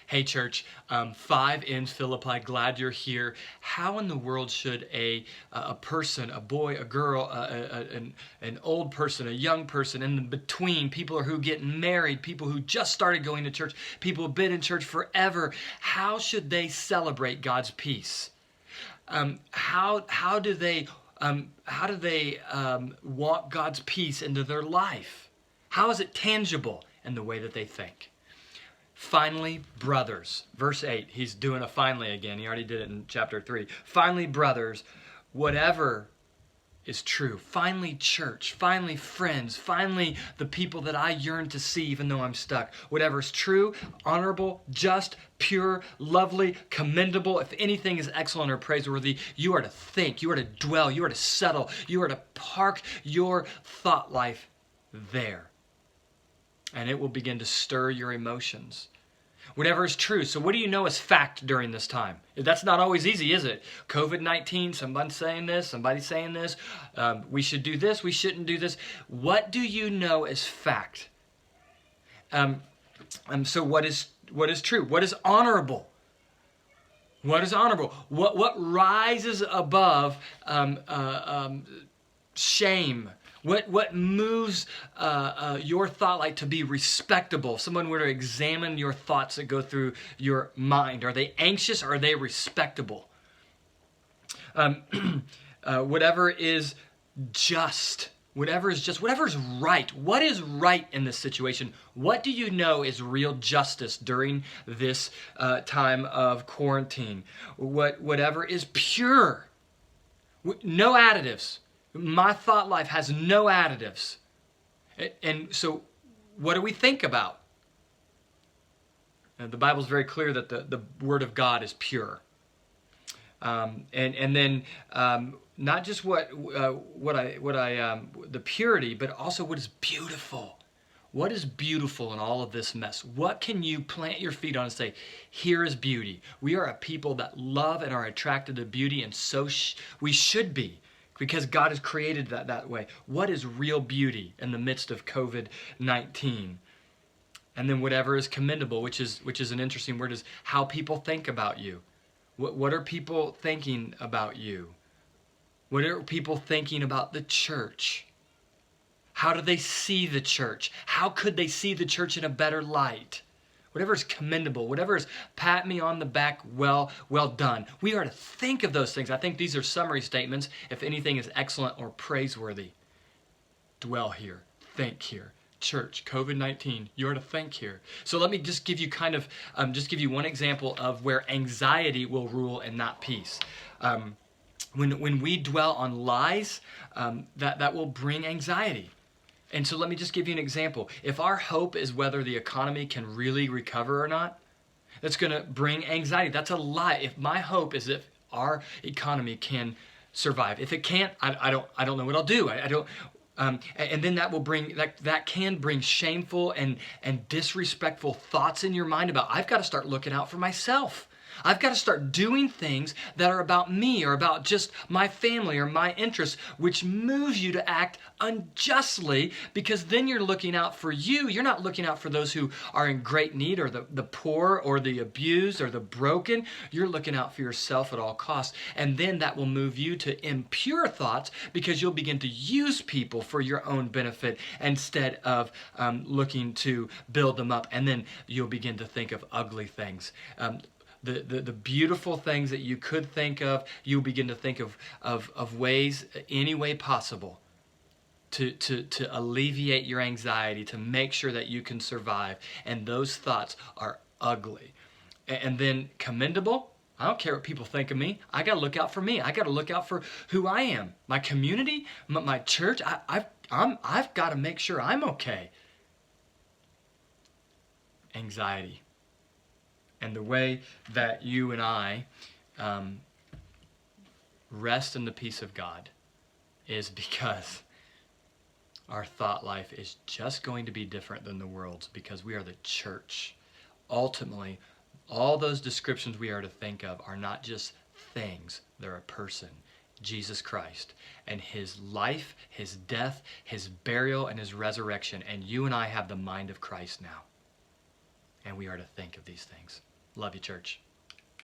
Hey church, 5 in Philippi, glad you're here. How in the world should a person, a boy, a girl, an old person, a young person, in between, people who get married, people who just started going to church, people who've been in church forever, how should they celebrate God's peace? How do they walk God's peace into their life? How is it tangible in the way that they think? Finally, brothers, verse 8, he's doing a finally again. He already did it in chapter 3. Finally, brothers, whatever is true. Finally, church. Finally, friends. Finally, the people that I yearn to see even though I'm stuck. Whatever is true, honorable, just, pure, lovely, commendable. If anything is excellent or praiseworthy, you are to think, you are to dwell, you are to settle, you are to park your thought life there. And it will begin to stir your emotions. Whatever is true. So what do you know is fact during this time? That's not always easy, is it? COVID-19, somebody's saying this, somebody's saying this. We should do this, we shouldn't do this. What do you know is fact? So what is true? What is honorable? What is honorable? What rises above shame? What moves your thought life to be respectable? If someone were to examine your thoughts that go through your mind, are they anxious or are they respectable? Whatever is just, whatever is right. What is right in this situation? What do you know is real justice during this time of quarantine? Whatever is pure, no additives. My thought life has no additives. And so what do we think about? The Bible's very clear that the Word of God is pure. And then not just the purity, but also what is beautiful. What is beautiful in all of this mess? What can you plant your feet on and say, here is beauty? We are a people that love and are attracted to beauty, and so we should be. Because God has created that way. What is real beauty in the midst of COVID-19? And then whatever is commendable, which is an interesting word, is how people think about you. What are people thinking about you? What are people thinking about the church? How do they see the church? How could they see the church in a better light? Whatever is commendable, whatever is pat me on the back, well done. We are to think of those things. I think these are summary statements. If anything is excellent or praiseworthy, dwell here, think here. Church, COVID-19, you are to think here. So let me just give you one example of where anxiety will rule and not peace. When we dwell on lies, that will bring anxiety. And so let me just give you an example. If our hope is whether the economy can really recover or not, that's going to bring anxiety. That's a lie. If my hope is if our economy can survive, if it can't, I don't know what I'll do. I don't. And then that can bring shameful and disrespectful thoughts in your mind about I've got to start looking out for myself. I've got to start doing things that are about me or about just my family or my interests, which moves you to act unjustly, because then you're looking out for you. You're not looking out for those who are in great need or the poor or the abused or the broken. You're looking out for yourself at all costs. And then that will move you to impure thoughts, because you'll begin to use people for your own benefit instead of looking to build them up. And then you'll begin to think of ugly things. The beautiful things that you could think of, you'll begin to think of ways, any way possible, to alleviate your anxiety, to make sure that you can survive. And those thoughts are ugly. And then commendable, I don't care what people think of me. I got to look out for me. I got to look out for who I am. My community, my church, I've got to make sure I'm okay. Anxiety. And the way that you and I rest in the peace of God is because our thought life is just going to be different than the world's, because we are the church. Ultimately, all those descriptions we are to think of are not just things, they're a person, Jesus Christ, and his life, his death, his burial, and his resurrection. And you and I have the mind of Christ now. And we are to think of these things. Love you, church.